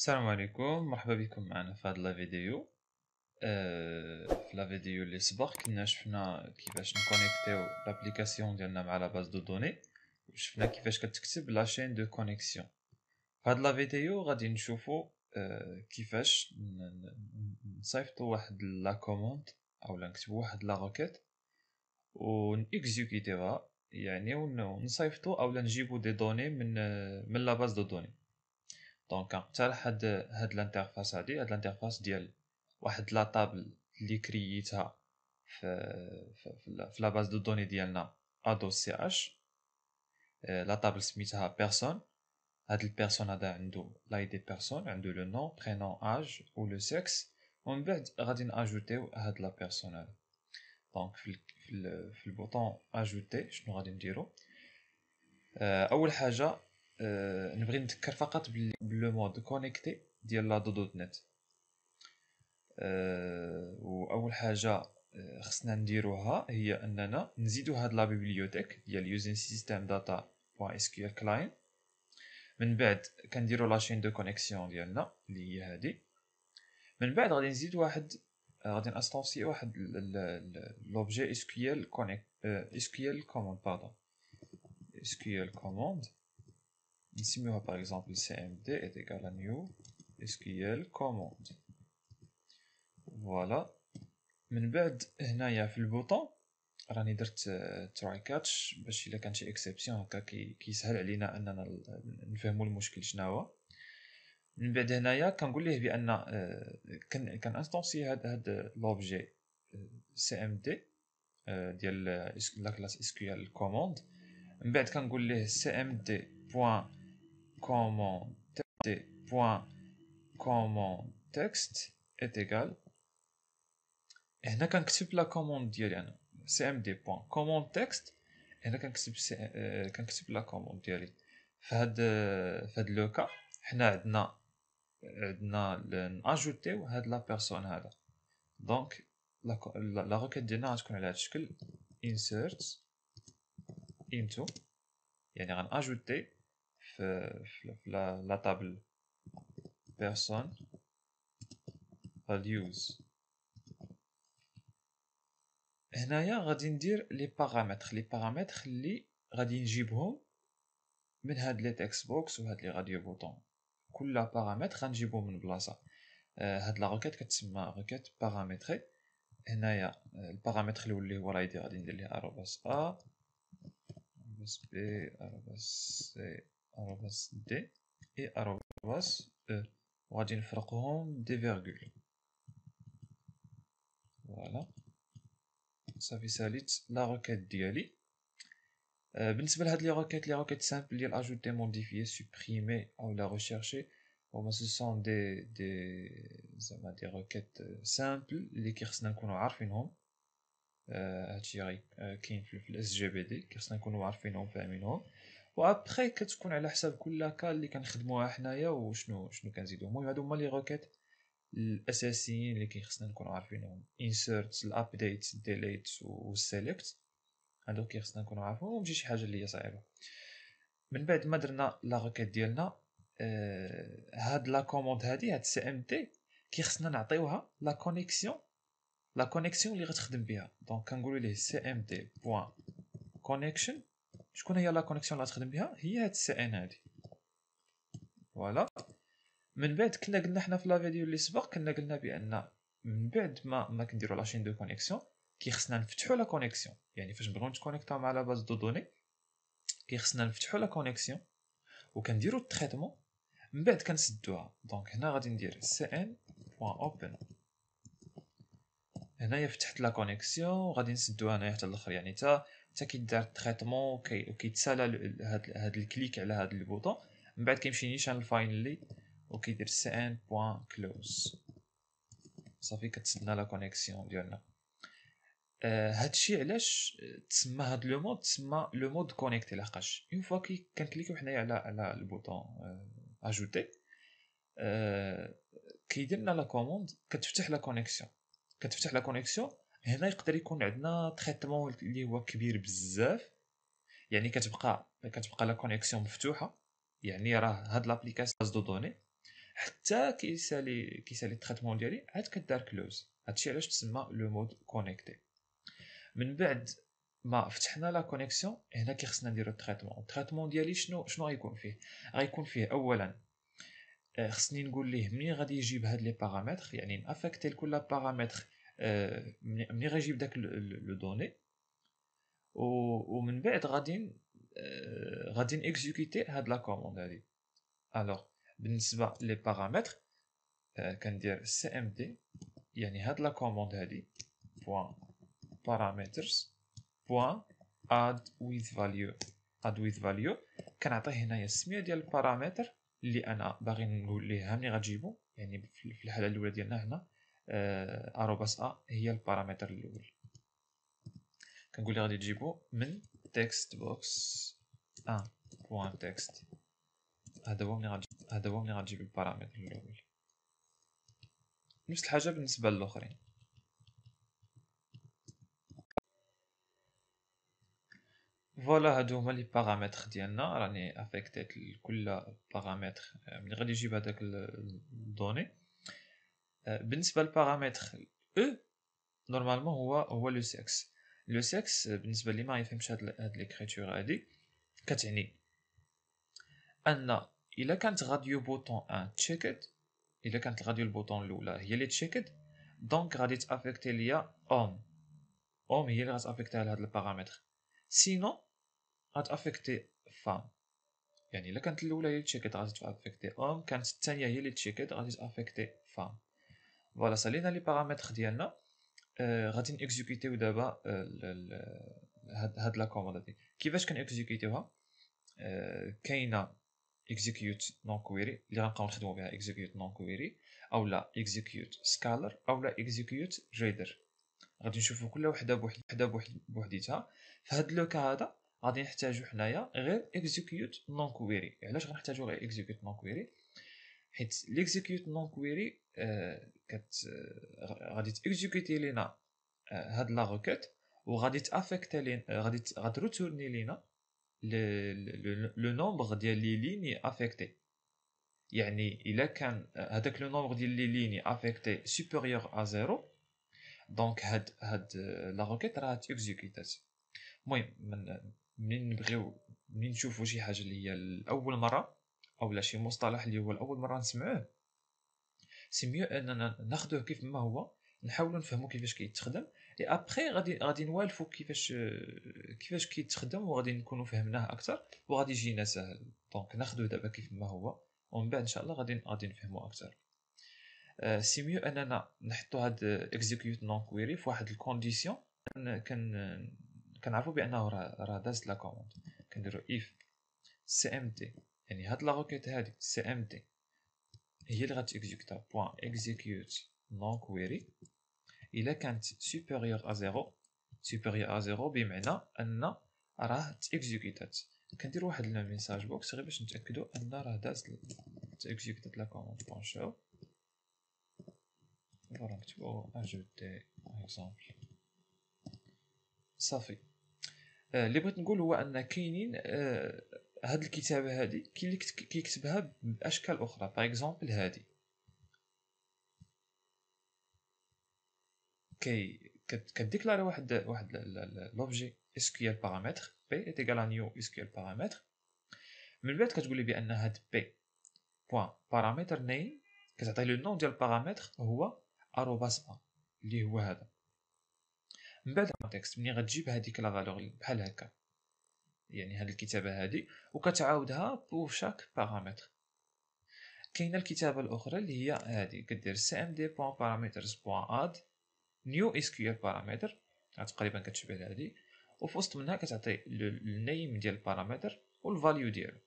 السلام عليكم، مرحبا بكم معنا في هاد لا فيديو. في لا فيديو اللي سبق كنا شفنا كيفاش نكونيكتيو لابليكاسيون ديالنا مع لا باز دو دوني، وشفنا كيفاش كتكتب لا شين دو كونيكسيون. في هاد لا فيديو غادي نشوفو كيفاش نصيفطو واحد لا كوموند اولا نكتبو واحد لا روكيت و نيكزيكوتيوها، يعني ونصيفطو اولا نجيبو دي دوني من لا باز دو دوني. دونك غنقترح هاد الانترفاس هاد الانترفاس ديال واحد لا طابل اللي كرييتها في لا باز دو دوني ديالنا ادو سي اش. لا طابل سميتها بيرسون. هاد البيرسون هذا عنده لاي دي بيرسون، عنده لو نون برينون اج و لو سكس، ومن بعد غادي ناجوتيو هاد لا بيرسون هذا. دونك في البوطون اجوتي شنو غادي نديرو؟ اول حاجه نبغي نذكر فقط بلو مود كونيكتي ديال لا دو دوت نت. واول حاجه خصنا نديروها هي اننا نزيدو هاد لا بيبليوتيك ديال using system data.sql client. من بعد كنديرو لا شين دو كونيكسيون ديالنا اللي هي هادي. من بعد غادي نزيد واحد، غادي نانستونسي واحد لوبجي SQL connect SQL command pardon SQL command. نسميوها par exemple cmd est égal à new SQL command. فوالا. من بعد هنايا في البوطون راني درت تراي كاتش باش الا كان شي اكسبسيون هكا كيسهل علينا اننا نفهموا المشكل شناهو. من بعد هنايا كنقول ليه بان كان انستونسي هاد لوبجي سي ام دي ديال لا كلاس اس كيو ال كوموند. من بعد كنقول ليه سي ام دي بوين كوموند بوين كوموند تكست est égal. هنا كنكتب لا كوموند ديالي انا cmd.command text. هنا كنكتب لا كوموند ديالي في هاد لو كا. حنا عندنا ناجوتيو هاد لا بيرسون هذا. دونك لا روكيت ديالنا غتكون على هاد الشكل insert into، يعني غناجوتي في لا طابل بيرسون values. هنايا غادي ندير لي بارامتر اللي غادي نجيبهم من هاد لي تكست بوكس وهاد لي راديو بوطون. كل بارامتر غنجيبو من بلاصه. هاد لا روكيت كتسمى روكيت بارامتري. هنايا البارامتر الاول اللي هو رايدي غادي ندير ليه ارباس ا ارباس بي ارباس سي ارباس دي اي ارباس او، وغادي نفرقهم دي فيرغول. فوالا صافي ساليت لا روكيت ديالي. بالنسبه لهاد لي روكيت سامبل ديال اجوتي موديفيي سوبريمي او لا ريشيرشي، هما سو سون زعما دي روكيت سامبل اللي كيخصنا نكونوا عارفينهم. هادشي غي كاين في الاس جي بي دي، كيخصنا نكونوا عارفينهم فاهمينهم. وابخي كتكون على حساب كل كا اللي كنخدموها حنايا وشنو كنزيدو. المهم هادو هما لي روكيت الاساسيين اللي كيخصنا نكونوا عارفينهم: insert الابديت delete والselect. هادو كيخصنا نكونوا عارفينهم وماشي شي حاجه اللي هي صعيبه. من بعد ما درنا لا روكيت ديالنا، هاد لا كوموند هاد سي ام تي كيخصنا نعطيوها لا كونيكسيون اللي غتخدم بها. دونك كنقولوا ليه سي ام تي بوين كونيكشن. شكون هي لا كونيكسيون اللي غتخدم بها؟ هي هاد السي ان هادي. فوالا. من بعد كنا قلنا حنا في لا فيديو اللي سبق قلنا بان من بعد ما كنديروا لا شين دو كونيكسيون كيخصنا نفتحوا لا كونيكسيون. يعني فاش نبغيو نتكونيكتاو مع لا باز دو دوني كيخصنا نفتحوا لا كونيكسيون وكنديروا التريتمون، من بعد كنسدوها. دونك هنا غادي ندير cn.open. هنايا فتحت لا كونيكسيون وغادي نسدوها هنايا حتى الاخر، يعني حتى كيدار التريتمون وكيتسالى هاد الكليك على هاد البوطون. من بعد كيمشي نيشان الفاينلي وكيدير cn.close. صافي كتسدنا لا كونيكسيون ديالنا. هادشي علاش تسمى هاد لو مود تسمى لو مود كونيكتي، لحقاش اون فوا كنكليكيو حنايا على البوطون اجوتي كيدير لنا لا كوموند كتفتح لا كونيكسيون. هنا يقدر يكون عندنا تريتمون اللي هو كبير بزاف، يعني كتبقى لا كونيكسيون مفتوحه، يعني راه هاد لابليكاسيون باز دو دوني حتى كيسالي التريتمون ديالي عاد كدار كلوز. هادشي علاش تسمى لو مود كونيكتي. من بعد ما فتحنا لا كونيكسيون هنا كيخصنا نديرو التريتمون ديالي شنو غيكون فيه. غيكون فيه اولا خصني نقول ليه منين غادي يجيب هاد لي بارامتر، يعني نافيكتي لكل بارامتر منين غيجيب داك لو دوني، ومن بعد غادي نيكزيكوتي هاد لا كوموند هادي. الوغ بالنسبه لي بارامتر كندير سي ام دي، يعني هاد لا كوموند هادي بوان بارامترز بوان add with value كنعطيه هنايا السميه ديال البارامتر اللي انا باغي نقول ليه منين غتجيبو. يعني في الحاله الاولى ديالنا هنا اروباس ا هي البارامتر الاول، كنقول ليه غادي تجيبو من text box 1.text. هذا هو منين غتجيب البارامتر الاول. نفس الحاجه بالنسبه للاخرين. فوالا هادو هما لي بارامتر ديالنا، راني افيكتيت لكل بارامتر ملي غادي يجيب هذاك الدوني. بالنسبه للبارامتر او نورمالمون هو لو سكس. لو سكس بالنسبه لي ما يفهمش هاد ليكريتور هادي، كتعني ان الا كانت غاديو بوطون ان تشيكد، الا كانت الغاديو البوطون الاولى هي اللي تشيكد، دونك غادي تافيكتي ليا اوم هي اللي غاتافيكتي على هاد البارامتر. سينو غاتافيكتي فام، يعني الا كانت الاولى هي اللي تشيكد غادي تافيكتي اوم، كانت الثانيه هي اللي تشيكد غادي تافيكتي فام. فوالا سالينا لي بارامتر ديالنا. غادي نيكزيكوتيو دابا هاد لا كوموند هادي. كيفاش كنيكزيكوتيوها؟ كاينه execute non query اللي غنبقاو نخدمو بها execute non query، اولا execute scalar، اولا execute reader. غادي نشوفو كل وحده بوحديتها. في هاد لو كا هذا غادي نحتاجو حنايا غير execute non query. علاش غنحتاجو غير execute non query؟ حيت l'execute non query غادي تيكزيكوتي لينا هاد لا روكيت، وغادي تافيكتي لينا غادي روتورني لينا لو نومبر ديال لي ليني افيكتي. يعني الا كان هذاك لو نومبر ديال لي ليني افيكتي سوبيريور ا زيرو، دونك هاد لا روكيت راه تيكزيكوتات. المهم منين نشوفوا شي حاجه اللي هي لاول مره، اولا شي مصطلح اللي هو لاول مره نسمعوه، سي ميو اننا ناخذوه كيف ما هو، نحاولوا نفهموا كيفاش كيتخدم، اي ابري غادي نوالفوا كيفاش كيتخدم، وغادي نكونوا فهمناه اكثر وغادي يجينا سهل. دونك ناخذوه دابا كيف ما هو، ومن بعد ان شاء الله غادي نفهموا اكثر. سي ميو اننا نحطوا هاد اكزيكيوت نون كويري في واحد الكونديسيون كنعرفوا بانه راه دازت لا كوموند. كنديروا اف سي ام دي، يعني هاد لا روكيت هادي سي ام دي هي اللي غتيكزيكوتا بوان اكزيكيوت نون كويري. الا كانت سوبيريور ا زيرو، سوبيريور ا زيرو بمعنى ان راه تيكزيكوتات. كندير واحد الميساج بوكس غير باش نتاكدوا ان راه دازت تيكزيكوتات لا كوموند. بون شو فوالا نكتبو اجوتي اكزامبل صافي. اللي بغيت نقول هو ان كاينين هاد الكتابه هادي كاين اللي كيكتبها باشكال اخرى. باغ اكزومبل هادي كديكلاري واحد لوبجي اس كيو ال بارامتر بي ايت ايغال نيو اس كيو ال بارامتر. من بعد كتقول لي بان هاد بي بوان بارامتر نيم، كتعطي لو نون ديال البارامتر هو اروباس ا اللي هو هذا. من بعد الكونتكست ملي غتجيب هذيك لا فالور بحال هكا، يعني هاد الكتابه هادي، وكتعاودها بور شاك بارامتر. كاينه الكتابه الاخرى اللي هي هادي، كدير سي ام دي بوان بارامترز بوان اد نيو اس كيو ال بارامتر، تقريبا كتشبه هادي، وفي وسط منها كتعطي النيم ديال البارامتر والفاليو ديالو.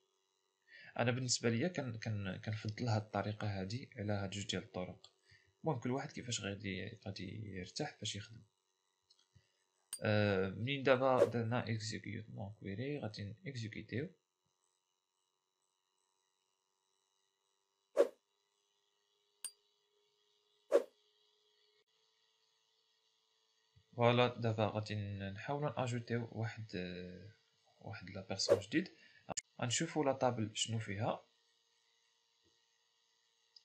انا بالنسبه ليا كنفضل هاد الطريقه هادي على هاد جوج ديال الطرق. المهم كل واحد كيفاش غادي يرتاح باش يخدم. منين دابا درنا اكزيكيوت نون كويري غادي اكزيكيوتيو. فوالا دابا غادي نحاولوا ناجوتيو واحد لا بيرسون جديد. غنشوفوا لا طابل شنو فيها.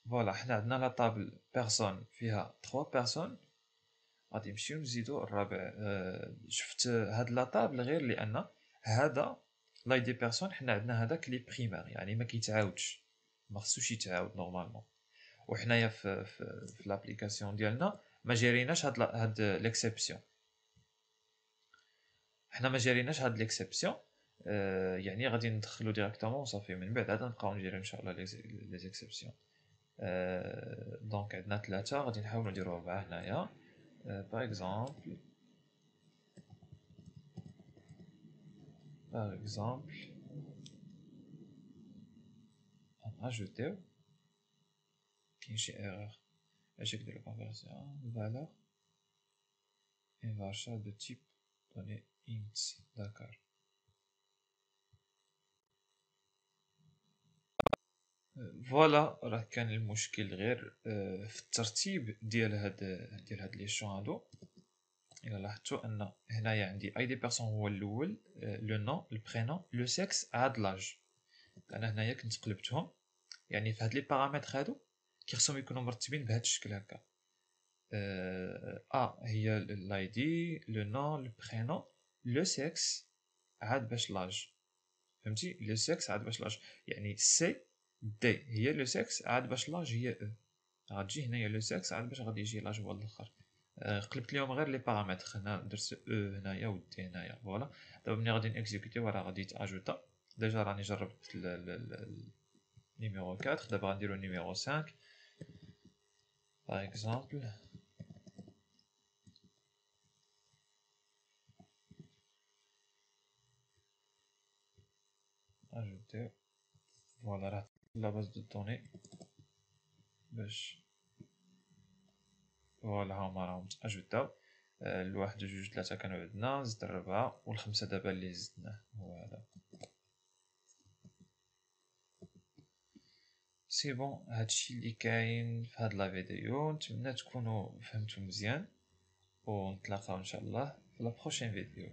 فوالا حنا عندنا لا طابل بيرسون فيها 3 بيرسون، غادي نمشيو نزيدو الرابع. شفت هاد لا طابل غير لان هذا لاي دي بيرسون حنا عندنا هذاك لي بريمير، يعني ما كيتعاودش، ما خصوش يتعاود نورمالمون. وحنايا في لابليكاسيون ديالنا ما جاريناش هاد ليكسيبسيون، حنا ما جاريناش هاد ليكسيبسيون. يعني غادي ندخلو ديريكتومون وصافي، من بعد عاد نبقاو نديرو ان شاء الله لي زيكسيبسيون. دونك عندنا 3 غادي نحاولو نديرو 4 هنايا. باغ اكزومبل ajouter كاين شي erreur. échec de la conversion valeur et varchar de type données int. d'accord. فوالا راه كان المشكل غير في الترتيب ديال هاد لي شون هادو. الا لاحظتوا ان هنايا عندي اي دي بيرسون هو الاول، لو نون البرينون لو سيكس عاد لاج. انا هنايا كنت قلبتهم، يعني في هاد لي بارامتر هادو كيخصهم يكونوا مرتبين بهاد الشكل هكا. هي لاي دي لو نون لو برينون لو سيكس عاد باش لاج. فهمتي؟ لو سيكس عاد باش لاج، يعني سي دي هي لو سيكس عاد باش لاج هي او. غتجي هنايا لو سيكس عاد باش غادي يجي لاج هو الاخر. قلبت لهم غير لي بارامتر، هنا درت او هنايا و دي هنايا. فوالا دابا ملي غادي نيكزيكوتيو راه غادي تاجوتا. ديجا راني جربت نيميرو 4، دابا غنديرو نيميرو 5 باغ اكزومبل. اجوتي فوالا راه لا باز دو دوني باش فوالا هاهما راهم تاجوتاو. الواحد جوج ثلاثة كانوا عندنا، زدت 4 والخمسة دابا اللي زدناه هو هذا. سي بون، هادشي اللي كاين في هاد لا فيديو. نتمنى تكونوا فهمتوا مزيان، ونتلاقاو ان شاء الله في لا بروشين فيديو.